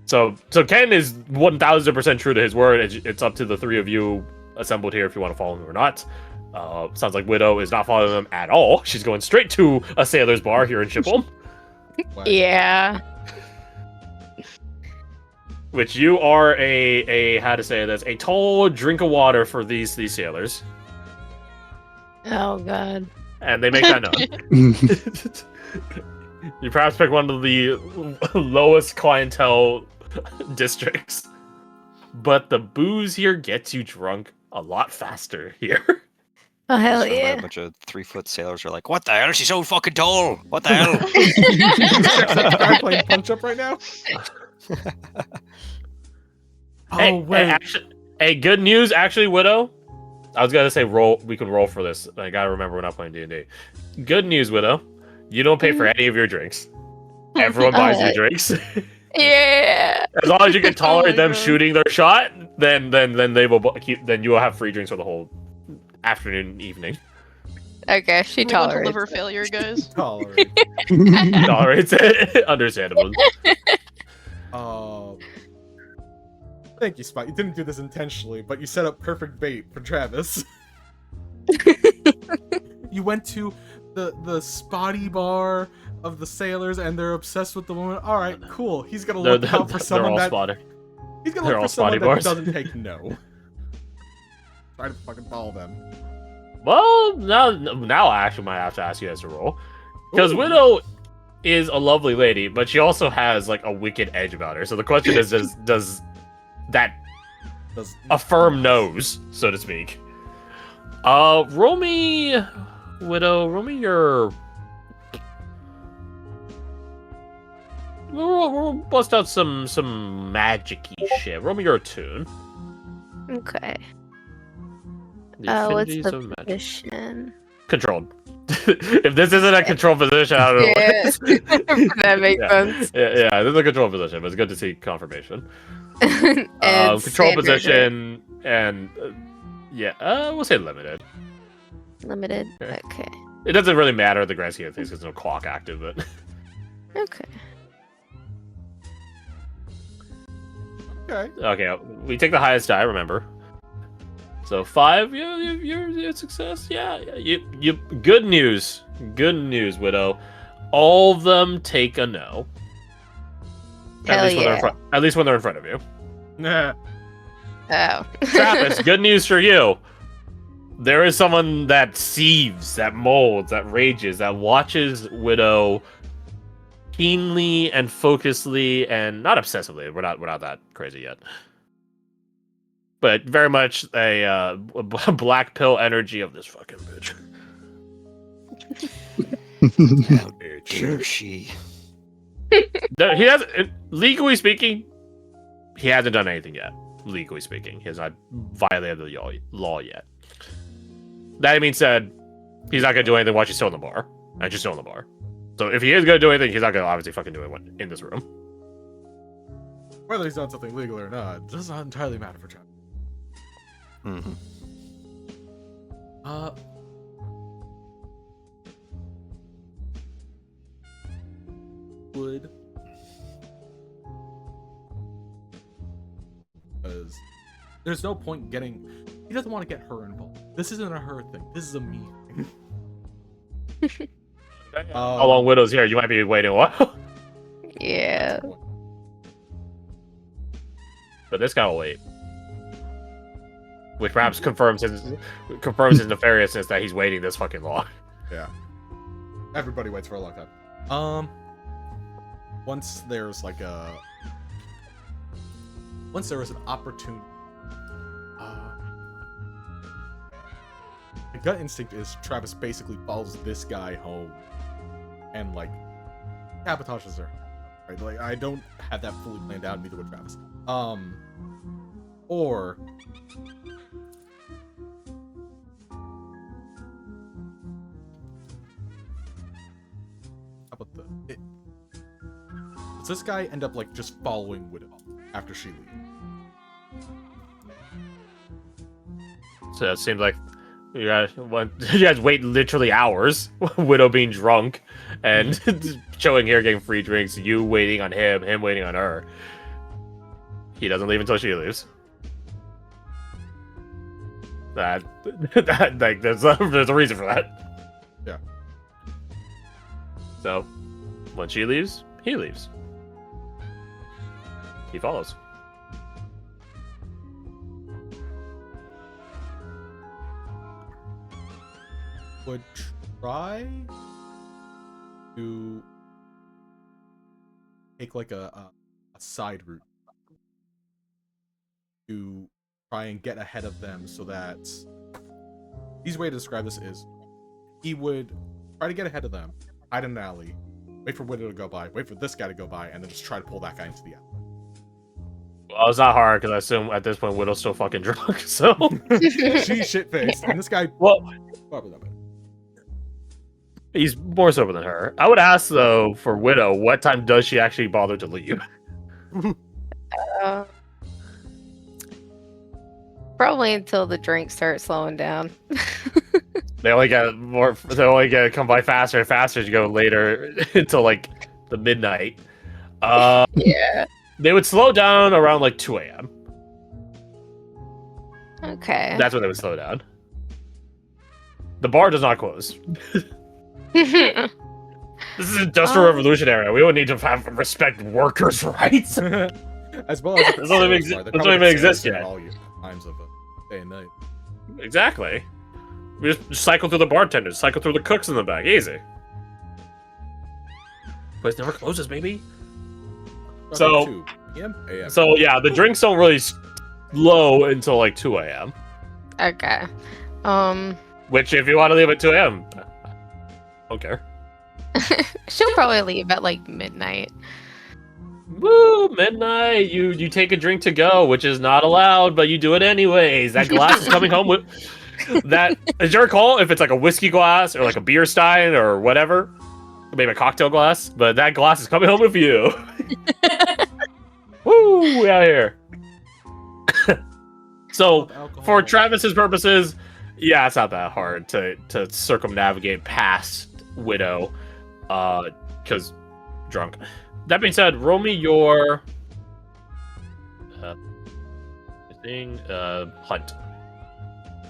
So Ken is 1000% true to his word. It's up to the three of you assembled here if you want to follow him or not. Sounds like Widow is not following them at all. She's going straight to a sailor's bar here in Shipholm. Yeah. Which you are a how to say this, a tall drink of water for these sailors. Oh god. And they make that known. You perhaps pick one of the lowest clientele districts. But the booze here gets you drunk a lot faster here. Oh hell So yeah. A bunch of 3-foot sailors are like, "What the hell? She's so fucking tall. What the hell?" Guy playing punch up right now. Hey, good news, actually, Widow. I was gonna say roll. We could roll for this. I gotta remember we're not playing D&D. Good news, Widow. You don't pay for any of your drinks. Everyone buys your drinks. Yeah. As long as you can tolerate them God. shooting their shot, then they will keep. Then you will have free drinks for the whole afternoon, evening. Okay, she We want to tolerates. liver it. failure, guys. Tolerate. Tolerates it. Understandable. Thank you, Spot. You didn't do this intentionally, but you set up perfect bait for Travis. You went to the spotty bar of the sailors, and they're obsessed with the woman. All right, cool. He's gonna look out for someone that spotted. he's gonna they're look all for someone spotty that bars. doesn't take no. Try to fucking follow them. Well, now I actually might have to ask you guys to roll. Because Ooh. Widow is a lovely lady, but she also has like a wicked edge about her. So the question is, does that affirm nose, so to speak? Roll me, Widow. Roll me your. We'll bust out some magic-y shit. Roll me your attune. Okay. The What's affinities the of magic. position? Controlled. If this isn't a control position, I don't know. Yeah. That makes sense. Yeah, this is a control position, but it's good to see confirmation. And Control standard, position and we'll say limited. right? Limited. Okay. Okay. It doesn't really matter the grand scheme of things because there's no clock active, but Okay. Okay. okay, we take the highest die. Remember. So 5, you're success. Yeah. You. Good news, Widow. All of them take a no. Hell At least when they're in front of you. Nah. Oh. Travis, good news for you. There is someone that sieves, that molds, that rages, that watches Widow keenly and focusedly, and not obsessively. We're not that crazy yet. But very much a black pill energy of this fucking bitch. How dare she? No, he hasn't. Legally speaking, he hasn't done anything yet. Legally speaking, he has not violated the law yet. That being said, he's not gonna do anything while she's still in the bar, and she's still in the bar. So if he is gonna do anything, he's not gonna obviously fucking do it in this room. Whether he's done something legal or not does not entirely matter for Travis. Mm-hmm. Would because there's no point getting. He doesn't want to get her involved. This isn't a her thing. This is a me thing. How long Widow's here? You might be waiting a while. Yeah. But this guy will wait. Which perhaps confirms his nefariousness that he's waiting this fucking long. Yeah. Everybody waits for a long time. Once there was an opportunity. My gut instinct is Travis basically follows this guy home and sabotages her. Right? Like I don't have that fully planned out, neither would Travis. Or how about does this guy end up just following Widow after she leaves? So it seems like you guys wait literally hours. Widow being drunk and chilling here, getting free drinks. You waiting on him waiting on her. He doesn't leave until she leaves. That like there's a reason for that. Yeah. So when she leaves, he leaves. He follows. Would try to take like a side route to try and get ahead of them, so that the easy way to describe this is he would try to get ahead of them, hide in an alley, wait for Widow to go by, wait for this guy to go by, and then just try to pull that guy into the alley. Well, it's not hard because I assume at this point Widow's still fucking drunk. So She's shit faced, and this guy well, probably not bad. he's more sober than her. I would ask though for Widow, what time does she actually bother to leave? Probably until the drinks start slowing down. They only get more. They only get come by faster and faster as you go later until like the midnight. Yeah. They would slow down around like 2 a.m. Okay. That's when they would slow down. The bar does not close. This is industrial revolution era. We don't need to have respect workers' rights. As well as Doesn't even exist yet. All times of day and night. Exactly. We just cycle through the bartenders, cycle through the cooks in the back. Easy. Place never closes, baby. So- 2 p.m. a.m. So yeah, the drinks don't really slow until like 2 a.m. Okay. Which, if you want to leave at 2 a.m., I don't care. She'll probably leave at like midnight. Woo! Midnight. You take a drink to go, which is not allowed, but you do it anyways. That glass is coming home with that. Is your call if it's like a whiskey glass or like a beer stein or whatever, maybe a cocktail glass, but that glass is coming home with you. Woo! We out here. So, for Travis's purposes, yeah, it's not that hard to circumnavigate past Widow, because drunk. That being said, roll me your hunt.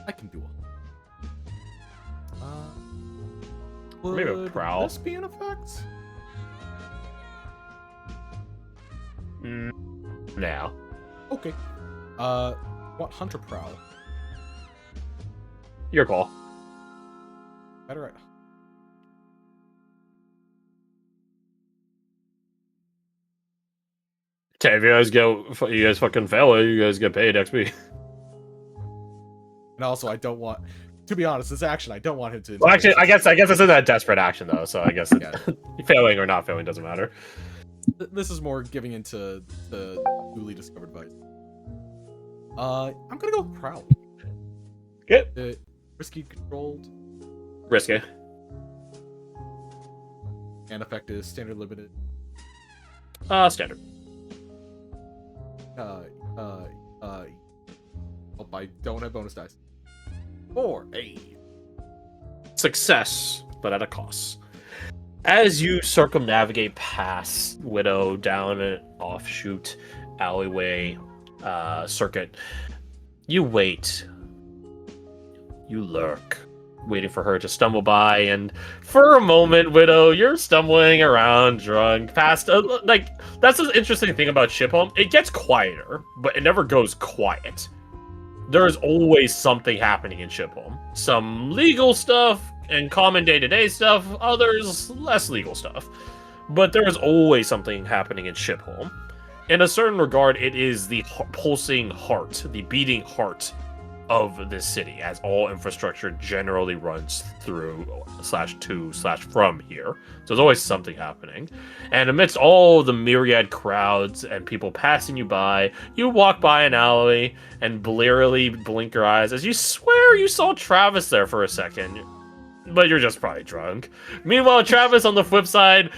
I can do it. Maybe a Would prowl. this be an effect? Now, Okay. What hunt or prowl? your call. Better at. Okay, if you guys fucking fail it, you guys get paid XP. And also, I don't want. To be honest, this action I don't want him to. Well, actually, I guess it's in that desperate action though, so I guess Yeah. failing or not failing doesn't matter. This is more giving into the newly discovered vice. I'm gonna go with prowl. Good. Risky, controlled, Risky. and effect is standard, limited. Standard. Hope I don't have bonus dice. 4. Hey. Success, but at a cost. As you circumnavigate past Widow down an offshoot alleyway circuit, you wait. You lurk, waiting for her to stumble by, and for a moment, Widow, you're stumbling around drunk past. That's the interesting thing about Shipholm. It gets quieter, but it never goes quiet. There's always something happening in Shipholm. Some legal stuff and common day-to-day stuff, others less legal stuff. But there is always something happening in Shipholm. In a certain regard, it is the pulsing heart, the beating heart of this city, as all infrastructure generally runs through /to/from here. So there's always something happening. And amidst all the myriad crowds and people passing you by, you walk by an alley and blearily blink your eyes as you swear you saw Travis there for a second. But you're just probably drunk. Meanwhile, Travis, on the flip side,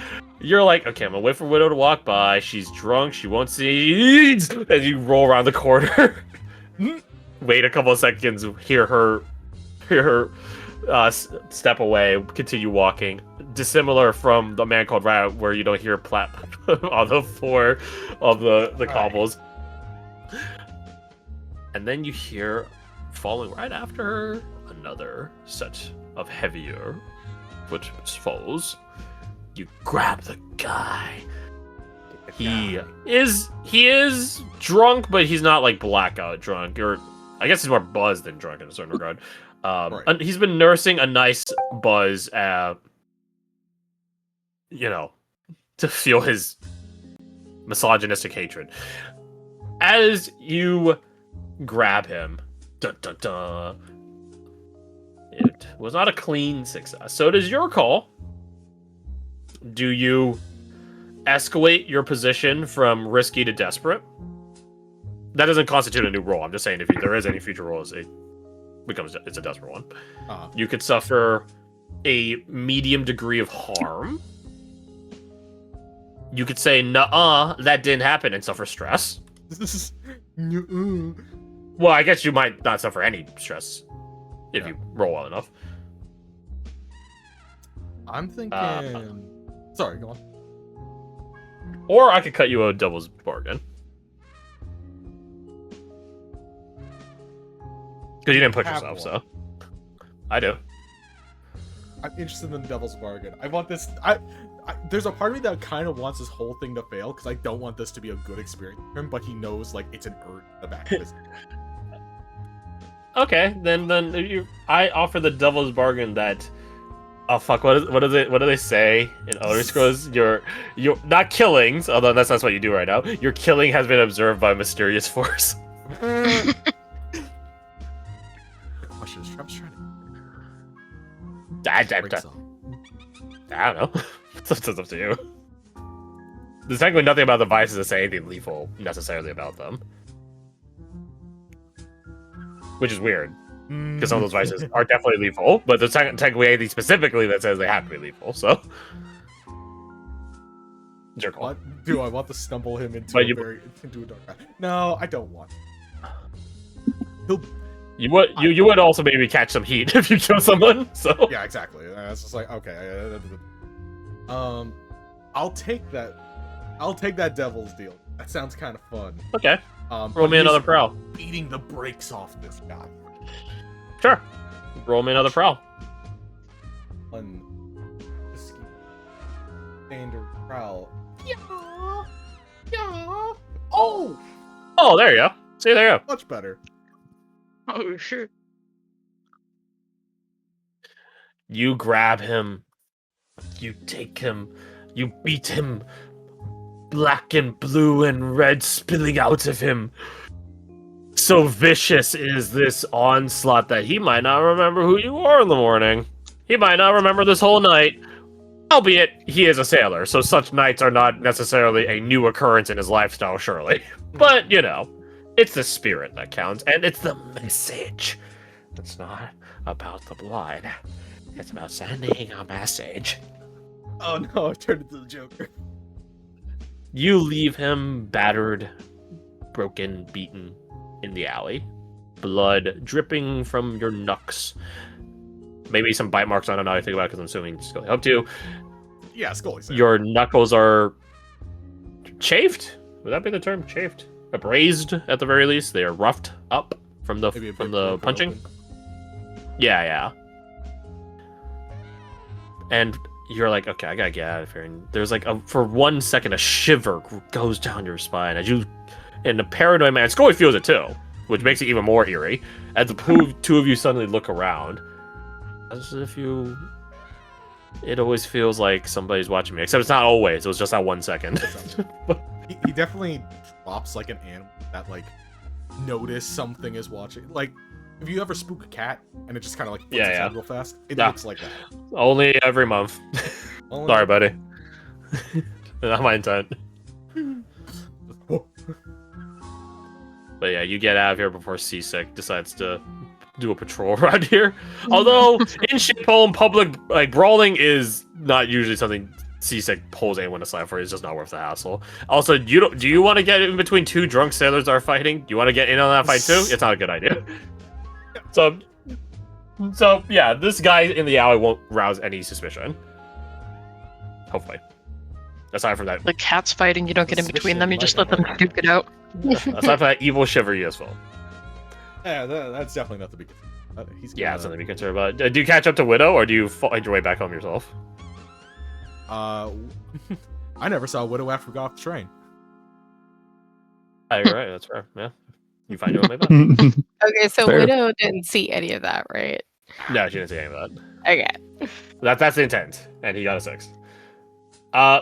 you're like, okay, I'm gonna wait for Widow to walk by. She's drunk, she won't see. As you roll around the corner. Wait a couple of seconds, hear her step away, continue walking. Dissimilar from The Man Called Rat, where you don't hear plap on the floor of the cobbles. And then you hear, following right after her, another set of heavier footsteps follows. You grab the guy. He is drunk, but he's not like blackout drunk, or I guess he's more buzzed than drunk in a certain regard. Right. And he's been nursing a nice buzz, to feel his misogynistic hatred. As you grab him, dun, dun, dun, it was not a clean success. So it is your call. Do you escalate your position from risky to desperate? That doesn't constitute a new role. I'm just saying if there is any future roles, it's a desperate one. You could suffer a medium degree of harm. You could say, "Nuh-uh, that didn't happen," and suffer stress. Well, I guess you might not suffer any stress if you roll well enough. I'm thinking... Sorry, go on. Or I could cut you a devil's bargain. Because you didn't put yourself, so. I do. I'm interested in the devil's bargain. I want this... there's a part of me that kind of wants this whole thing to fail, because I don't want this to be a good experience for him, but he knows, like, it's an urge in the back of his head. Okay, then I offer the devil's bargain that... Oh fuck! What do they say in Elder Scrolls? You're not killings, although that's what you do right now. Your killing has been observed by a mysterious force. The question is, Trump's trying to... I don't know. It's up to you. There's technically nothing about the vices that say anything lethal necessarily about them, which is weird. Because some of those vices are definitely lethal, but there's technically anything specifically that says they have to be lethal, so... It's your call. Do I want to stumble him into a dark path? No, I don't want. You would also maybe catch some heat if you kill someone, so... Yeah, exactly. It's just like, okay. I'll take that. I'll take that devil's deal. That sounds kind of fun. Okay. Roll me another prowl. Beating the brakes off this guy. Sure. Roll me another prowl. One standard prowl. Yeah. Oh, there you go. See, there you go. much better. Oh, sure. You grab him. You take him. You beat him. Black and blue and red spilling out of him. So vicious is this onslaught that he might not remember who you are in the morning. He might not remember this whole night. Albeit, he is a sailor, so such nights are not necessarily a new occurrence in his lifestyle, surely. But, it's the spirit that counts, and it's the message. It's not about the blood. It's about sending a message. Oh no, I turned into the Joker. You leave him battered, broken, beaten in the alley. Blood dripping from your knucks. Maybe some bite marks, I don't know how to think about it because I'm assuming Scully helped you. Yeah, Scully said. Your knuckles are chafed? Would that be the term? Chafed? Abrased at the very least. They are roughed up from the punching. Open. Yeah. And you're like, okay, I gotta get out of here. And there's like, for 1 second, a shiver goes down your spine as you, and the paranoid man, Scully feels it too, which makes it even more eerie. As the two of you suddenly look around, as if it always feels like somebody's watching me, except it's not always. It was just that 1 second. he definitely drops like an animal that like notice something is watching. Like, if you ever spook a cat and it just kind of like puts its head real fast, it looks like that. Only every month. Sorry, buddy. Not my intent. But yeah, you get out of here before Seasick decides to do a patrol around here. Although in shithole and public, like, brawling is not usually something Seasick pulls anyone aside for. It's just not worth the hassle. Also, do you want to get in between two drunk sailors that are fighting? Do you want to get in on that fight too? It's not a good idea. So yeah, this guy in the alley won't rouse any suspicion. Hopefully. Aside from that. The cats fighting, you don't get in between them, you just let them duke it out. Aside from that evil shiver you as well. Yeah, that's definitely not the big. He's Yeah, gonna, it's something to be concerned about. Do you catch up to Widow, or do you find your way back home yourself? I never saw Widow after we got off the train. Oh, you're right. That's fair. Yeah, you find your way back. Okay, so Fair. Widow didn't see any of that, right? No, she didn't say any of that. Okay. That's the intent, and he got a 6.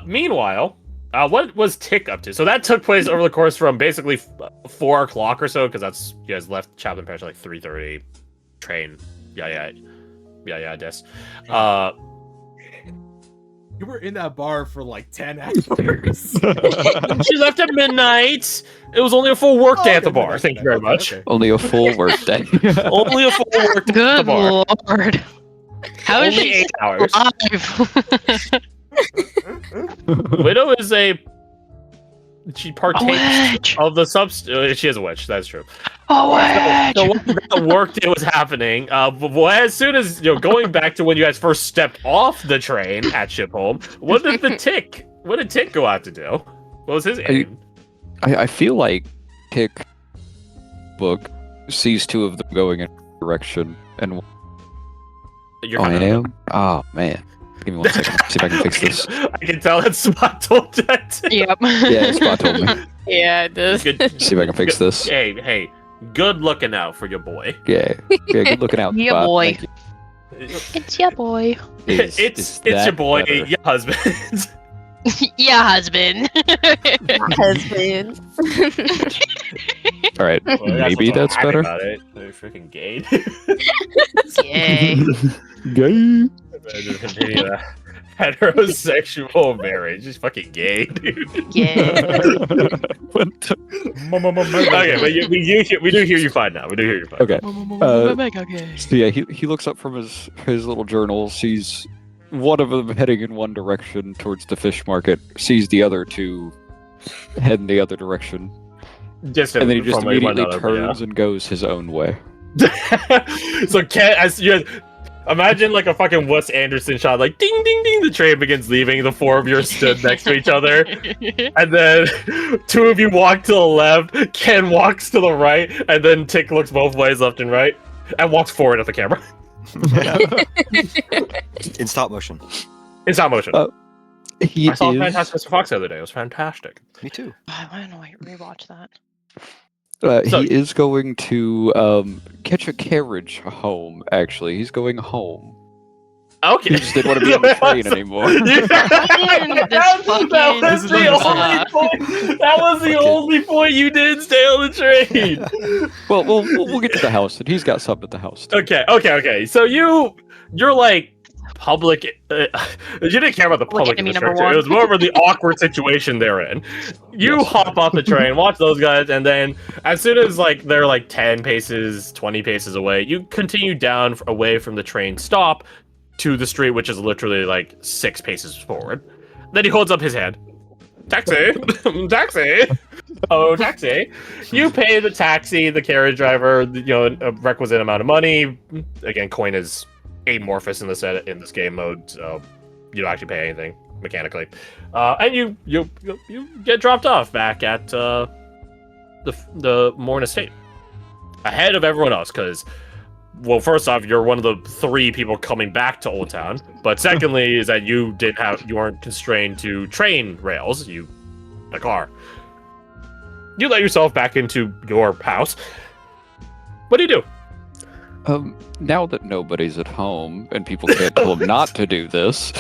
Meanwhile, what was Tick up to? So that took place over the course from basically 4 o'clock or so, because that's you guys left Chaplin Parish at like 3:30. Train. Yeah. This. You were in that bar for like 10 hours. She left at midnight. It was only a full work day at the bar. Thank you very much. Okay. Only a full work day. Only a full work day at the Good bar. lord. How is Only she 8 hours. alive? Widow is she partakes witch. of the substance. She is a witch. That's true. Oh, witch. So that work day was happening. But as soon as going back to when you guys first stepped off the train at Shipholm, what did Tick go out to do? What was his aim? I feel like Tick book sees 2 of them going in a direction, and You're I kind of- am. Oh man, give me 1 second. See if I can fix this. I can tell that Spot told that. Yep. Yeah, Spot told me. Yeah, it does. Good. See if I can fix this. Hey, good looking out for your boy. Yeah, good looking out. Yeah, Spot. boy. Thank you. It's your boy. Is It's your that boy, better? your husband. Yeah, husband. Husband. All right, maybe that's better. About it. They're freaking gay. Yay. Gay. Continue that heterosexual marriage. He's fucking gay, dude. Yeah. What the- Okay, but we do hear you fine now. We do hear you fine. Okay. Okay. So yeah, he looks up from his little journal, sees one of them heading in one direction towards the fish market, sees the other 2 head in the other direction, Just and then he just from one immediately another, but yeah. turns and goes his own way. So as you imagine like a fucking Wes Anderson shot, like ding ding ding, the train begins leaving. The 4 of you are stood next to each other, and then 2 of you walk to the left. Ken walks to the right, and then Tick looks both ways, left and right, and walks forward at the camera In stop motion. in stop motion. He I saw is, Fantastic Mr. Fox the other day. It was fantastic. Me too. I want to rewatch that. So- he is going to catch a carriage home. Actually, he's going home. Okay. He just didn't want to be on the train anymore. That was This the is only point. That was the only point you didn't stay on the train. Well, we'll get to the house, and he's got something at the house. Too. Okay. So you're like public. You didn't care about the public enemy number infrastructure. It was one. more over the awkward situation they're in. You Yes. hop off the train, watch those guys, and then as soon as like they're like 10 paces, 20 paces away, you continue down away from the train stop to the street, which is literally like 6 paces forward. Then he holds up his hand. Taxi! Taxi! Oh, taxi. You pay the taxi, the carriage driver, a requisite amount of money. Again, coin is amorphous in this game mode, so you don't actually pay anything mechanically. And you get dropped off back at the Morn Estate. Ahead of everyone else, because well, first off, you're one of the 3 people coming back to Old Town. But secondly, is that you weren't constrained to train rails. A car. You let yourself back into your house. What do you do? Now that nobody's at home and people can't tell him not to do this,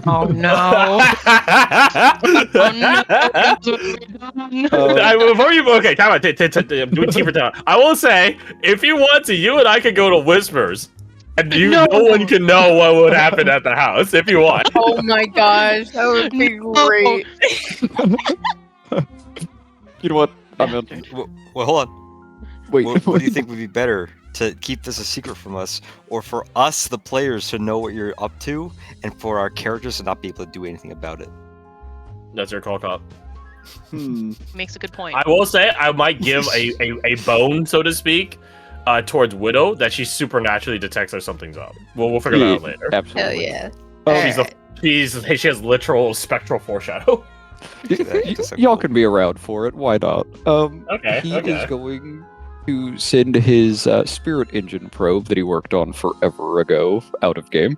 Oh no. Okay, time out. Do T for town. I will say, if you want to, you and I could go to Whispers, and no one can know what would happen at the house if you want. Oh my gosh, that would be great. you know what? I'm in. Well, hold on. Wait, What do you think would be better? To keep this a secret from us, or for us, the players, to know what you're up to, and for our characters to not be able to do anything about it? That's your call, cop. Makes a good point. I will say I might give a bone, so to speak, towards Widow that she supernaturally detects that something's up. We'll figure that out later. Oh Absolutely. yeah. She has literal spectral foreshadow. Y'all can be around for it. Why not? Okay, He okay. is going to send his spirit engine probe that he worked on forever ago out of game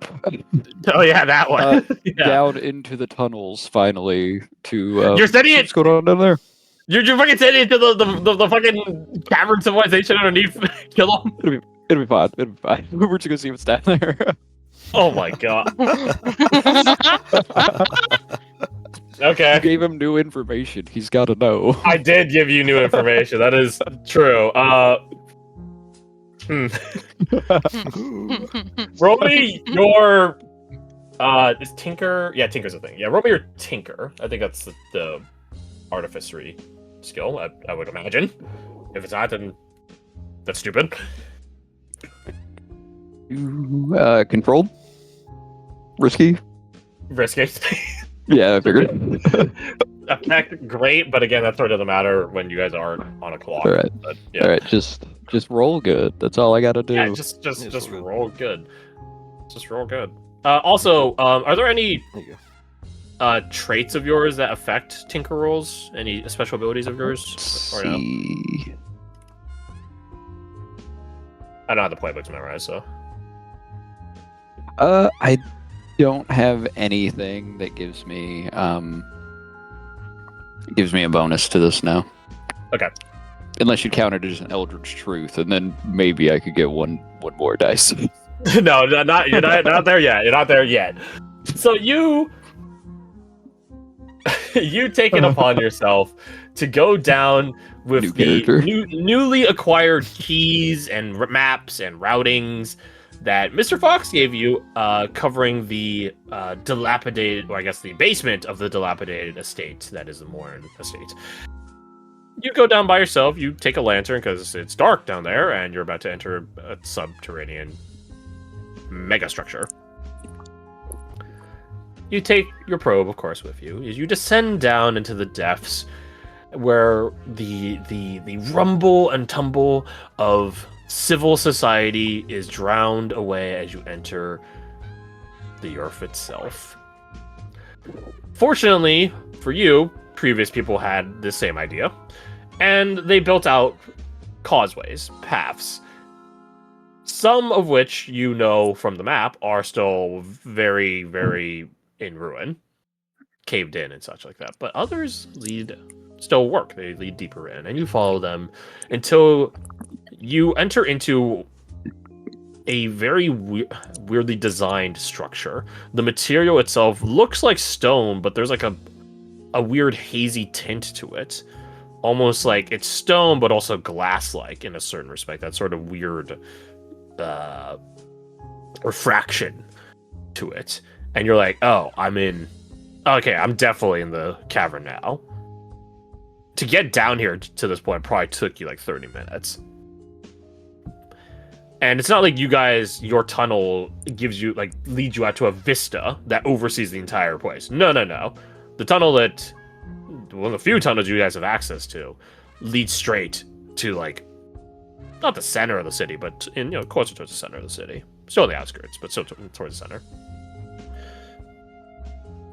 Oh yeah, that one. Yeah. down into the tunnels finally to You're sending see it. what's going on down there. You're fucking sending it to the fucking cavern civilization underneath. Kill them. It'll be fine. It'll be fine. We're just gonna see what's down there. Oh my god. You Okay. gave him new information. He's got to know. I did give you new information. That is true. Roll me your is Tinker? Yeah, Tinker's a thing. Yeah, roll me your Tinker. I think that's the artificery skill, I would imagine. If it's not, then that's stupid. Controlled? Risky? Risky. Yeah, I figured. Effect, great, but again, that sort of doesn't matter when you guys aren't on a clock. All right. But, yeah. All right, just roll good. That's all I gotta do. Yeah, just roll roll good. Just roll good. Also, are there any There you go. traits of yours that affect Tinker rolls? Any special abilities of yours? Let's Or no? see. I don't have the playbooks memorized, so. I don't have anything that gives me a bonus to this now. Okay. Unless you count it as an Eldritch Truth, and then maybe I could get one more dice. No, you're not there yet. You're not there yet. So you take it upon yourself to go down with New the character. newly acquired keys and maps and routings that Mr. Fox gave you, covering the dilapidated, or I guess the basement of the dilapidated estate that is the Morin estate. You go down by yourself, you take a lantern because it's dark down there, and you're about to enter a subterranean mega structure. You take your probe, of course, with you. As you descend down into the depths, where the rumble and tumble of civil society is drowned away as you enter the earth itself. Fortunately for you, previous people had the same idea, and they built out causeways, paths, some of which you know from the map are still very, very in ruin, caved in and such like that, but others still work. They lead deeper in, and you follow them until you enter into a very weirdly designed structure. The material itself looks like stone, but there's like a weird hazy tint to it. Almost like it's stone, but also glass-like in a certain respect. That sort of weird refraction to it. And you're like, oh, I'm definitely in the cavern now. To get down here to this point probably took you like 30 minutes. And it's not like your tunnel leads you out to a vista that oversees the entire place. No. The tunnel one of the few tunnels you guys have access to leads straight to, like, not the center of the city, but closer towards the center of the city. Still on the outskirts, but still towards the center.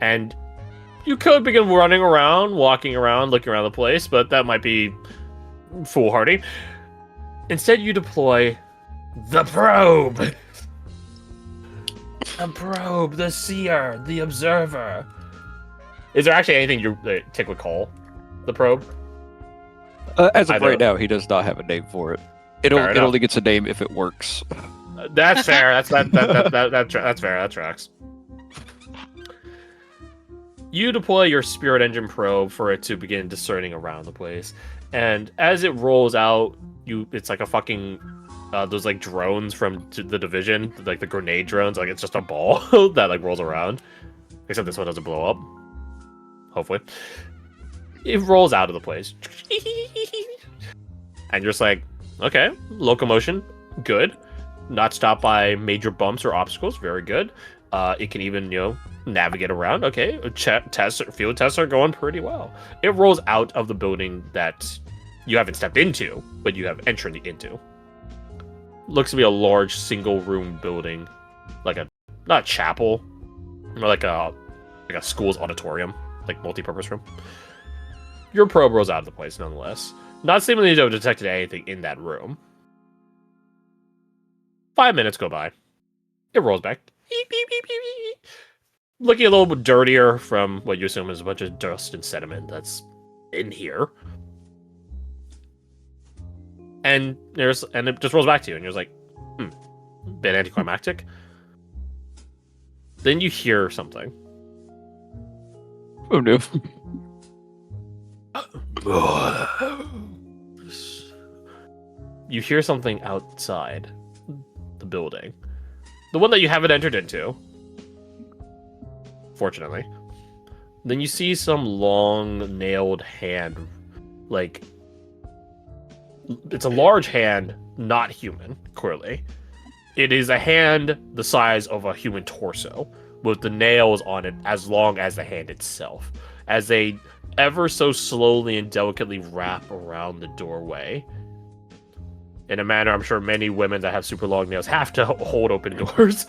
And you could begin running around, walking around, looking around the place, but that might be foolhardy. Instead, you deploy the probe. The probe, the seer, the observer. Is there actually anything Tick would call the probe? As of Either- right now, he does not have a name for it. It Fair enough. only gets a name if it works. That's fair. That's fair. That tracks. You deploy your spirit engine probe for it to begin discerning around the place, and as it rolls out, it's like a fucking those like drones from the Division, like the grenade drones. Like it's just a ball that like rolls around, except this one doesn't blow up. Hopefully, it rolls out of the place, and you're just like, okay, locomotion, good. Not stopped by major bumps or obstacles, very good. It can even, navigate around. Okay, field tests are going pretty well. It rolls out of the building that you haven't stepped into, but you have entered into. Looks to be a large single-room building, like not a chapel, more like a school's auditorium like multi-purpose room. Your probe rolls out of the place nonetheless, not seemingly to have detected anything in that room. 5 minutes go by. It rolls back. Beep, beep, beep, beep, beep. Looking a little bit dirtier from what you assume is a bunch of dust and sediment that's in here. And it just rolls back to you, and you're like, bit anticlimactic. Then you hear something. Oh no. You hear something outside the building. The one that you haven't entered into. Fortunately. Then you see some long nailed hand. Like, it's a large hand, not human, clearly. It is a hand the size of a human torso, with the nails on it as long as the hand itself, as they ever so slowly and delicately wrap around the doorway. In a manner I'm sure many women that have super long nails have to hold open doors.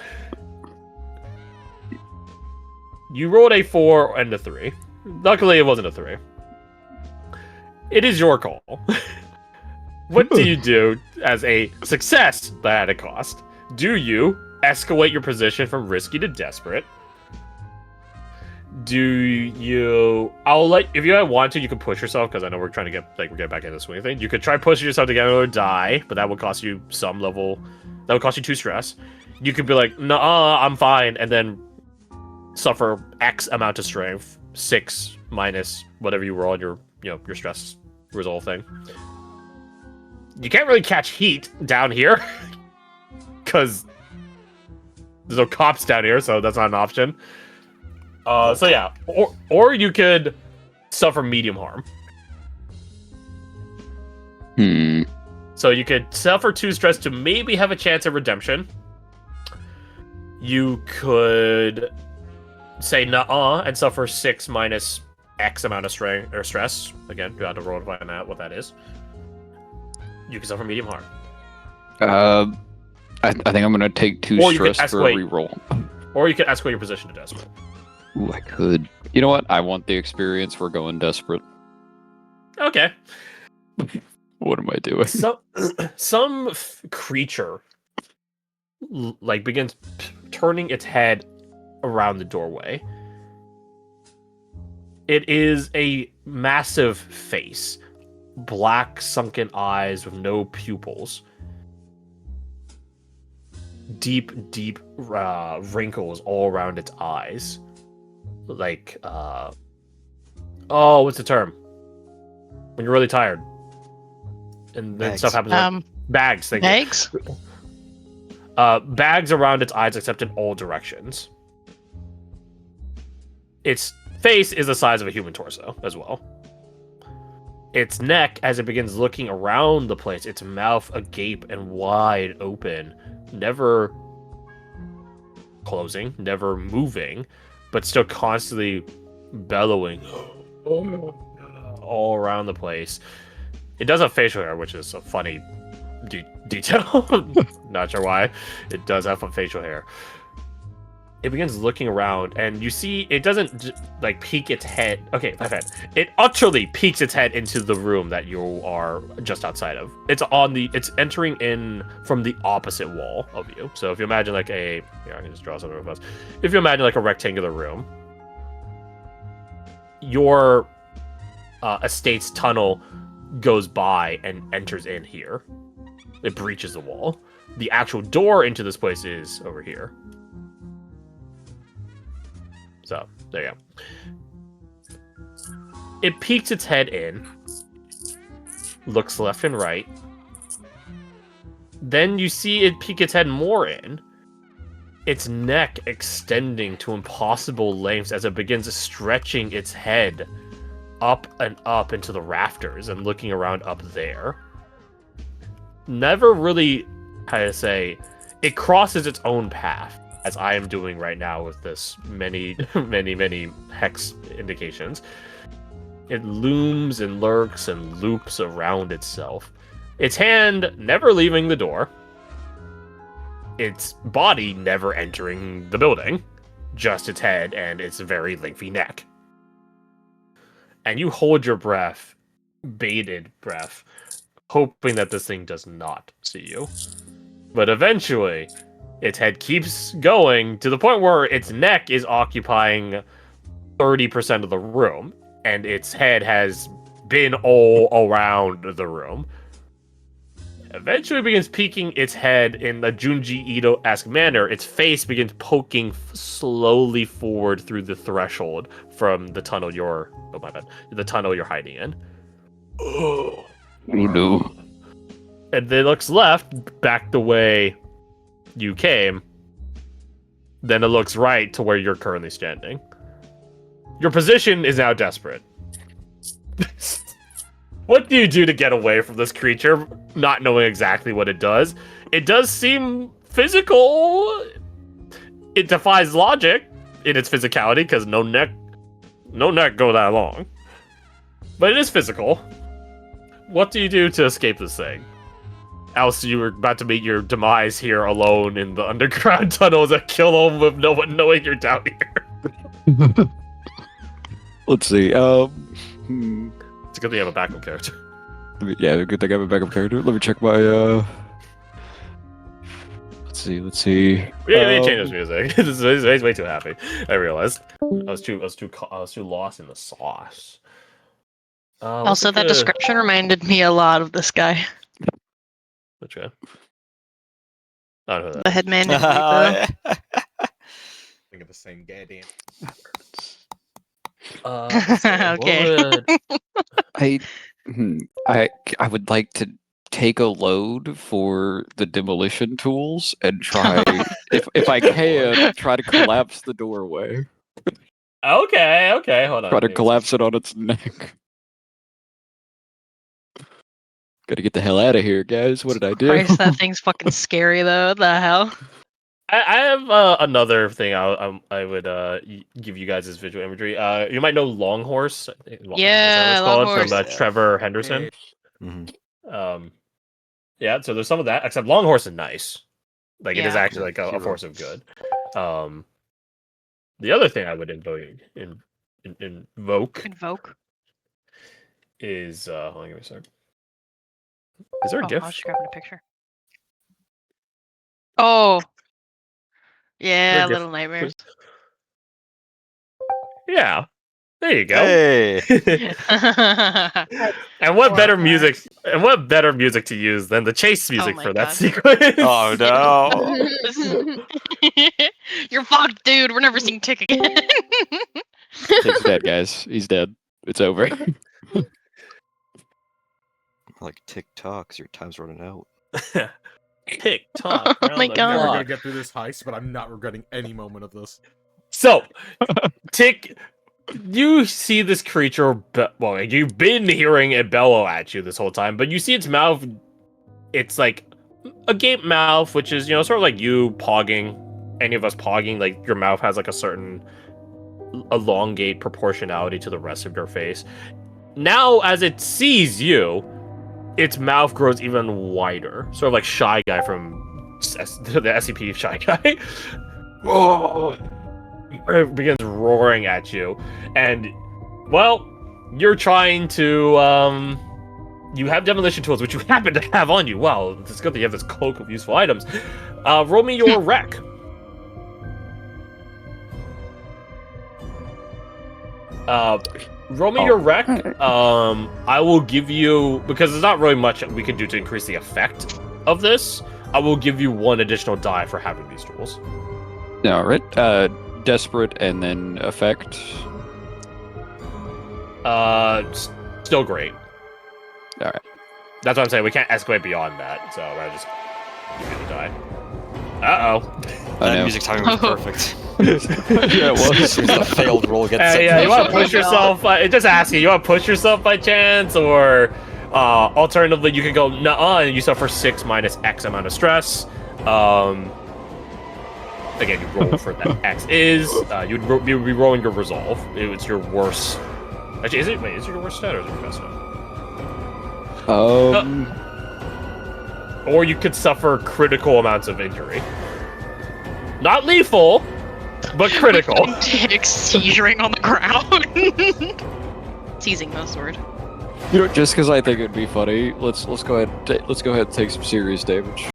You rolled a 4 and a 3. Luckily, it wasn't a 3. It is your call. What do you do as a success but at a cost? Do you escalate your position from risky to desperate? Do you... if you want to, you can push yourself, because I know we're trying to get back into the swing thing. You could try pushing yourself to get another die, but that would cost you some level... That would cost you 2 stress. You could be like, nah, I'm fine, and then suffer X amount of strength, 6 minus whatever you roll on your stress result thing. You can't really catch heat down here, because there's no cops down here, so that's not an option. So yeah, or you could suffer medium harm. So you could suffer 2 stress to maybe have a chance at redemption. You could say nuh-uh and suffer 6 minus X amount of strength or stress. Again, you have to roll to find out what that is. You can suffer medium harm. I think I'm gonna take 2 stress for a reroll. Or you could escalate your position to desperate. Ooh, I could. You know what? I want the experience. We're going desperate. Okay. What am I doing? Some creature begins turning its head around the doorway. It is a massive face, black sunken eyes with no pupils, deep wrinkles all around its eyes. What's the term? When you're really tired. And then Bags. stuff happens. Bags. Thank you. Eggs? Bags around its eyes except in all directions. Its face is the size of a human torso as well. Its neck, as it begins looking around the place, its mouth agape and wide open, never closing, never moving, but still constantly bellowing all around the place. It does have facial hair, which is a funny detail. Not sure why. It does have facial hair. It begins looking around, and you see it doesn't peek its head. Okay, my bad. It utterly peeks its head into the room that you are just outside of. It's entering in from the opposite wall of you. So if you imagine I can just draw something with us. If you imagine a rectangular room, your estate's tunnel goes by and enters in here. It breaches the wall. The actual door into this place is over here. So, there you go. It peeks its head in, looks left and right. Then you see it peek its head more in, its neck extending to impossible lengths as it begins stretching its head up and up into the rafters and looking around up there. Never really, it crosses its own path, as I am doing right now with this many hex indications. It looms and lurks and loops around itself. Its hand never leaving the door. Its body never entering the building. Just its head and its very lengthy neck. and you hold your breath, bated breath, hoping that this thing does not see you. But eventually, its head keeps going to the point where its neck is occupying 30% of the room, and its head has been all around the room. Eventually begins peeking its head in a Junji Ito-esque manner. Its face begins poking slowly forward through the threshold from the tunnel the tunnel you're hiding in. Oh no. And then it looks left, back the way you came. Then it looks right to where you're currently standing. Your position is now desperate. What do you do to get away from this creature, not knowing exactly what it does? It does seem physical. It defies logic in its physicality, because no neck go that long. But it is physical. What do you do to escape this thing? Else you were about to meet your demise here alone in the underground tunnels that kill them with no one knowing you're down here. Let's see. It's a good thing you have a backup character. Yeah, good thing I have a backup character. Let me check my. Let's see. Yeah, they changed his music. He's way too happy. I realized. I was too lost in the sauce. Also, that description reminded me a lot of this guy, Which guy? I don't know the headman. In Reaper. Think of the same goddamn. Okay. I would like to take a load for the demolition tools and try, if I can, try to collapse the doorway. Okay, hold on. Try to collapse it on its neck. Gotta get the hell out of here, guys. What did I do? Christ, that thing's fucking scary though. What the hell? I have another thing I would give you guys as visual imagery. You might know Longhorse. Yeah, Longhorse from Longhorse. Trevor Henderson. Mhm. Yeah, so there's some of that. Except Longhorse is nice. Like it is Yeah. actually like a force of good. The other thing I would invoke Invoke. is hold on, give me a sec. Is there a Oh, I GIF? was just grabbing a picture. Oh. Yeah, They're Little Nightmares. Yeah. There you go. Hey. And what better music? And what better music to use than the chase music my for that God. sequence? Oh no. You're fucked, dude. We're never seeing Tick again. Tick's dead, guys. He's dead. It's over. Like TikTok, 'cause your time's running out. Tick tock. Oh my I'm God. never gonna get through this heist, but I'm not regretting any moment of this. So, Tick, you see this creature. Well, you've been hearing it bellow at you this whole time, but you see its mouth. It's like a gape mouth, which is sort of like you pogging. Any of us pogging, like your mouth has like a certain elongate proportionality to the rest of your face. Now, as it sees you, its mouth grows even wider, sort of like Shy Guy from the SCP Shy Guy. Oh, it begins roaring at you, and well, you're trying to you have demolition tools, which you happen to have on you. Wow, it's good that you have this cloak of useful items. Roll me your wreck. Roll me your wreck. I will give you, because there's not really much we can do to increase the effect of this. I will give you one additional die for having these tools. All right. Desperate and then effect. Still great. All right. That's what I'm saying. We can't escalate beyond that, so I just give you the die. Uh-oh. That no. music timing was perfect. Yeah, it was. It was a failed roll against Yeah, you want to push yourself? It just asking. You want to push yourself by chance, or alternatively, you could go nuh-uh and you suffer 6 minus X amount of stress. Again, you roll for that X is. You'd be rolling your resolve. It's your worst. Actually, is it? Wait, is it your worst stat or is it your best stat? Or you could suffer critical amounts of injury. Not lethal, but critical. Tick seizuring on the ground. teasing this word. You know, just because I think it'd be funny, let's go ahead and take some serious damage.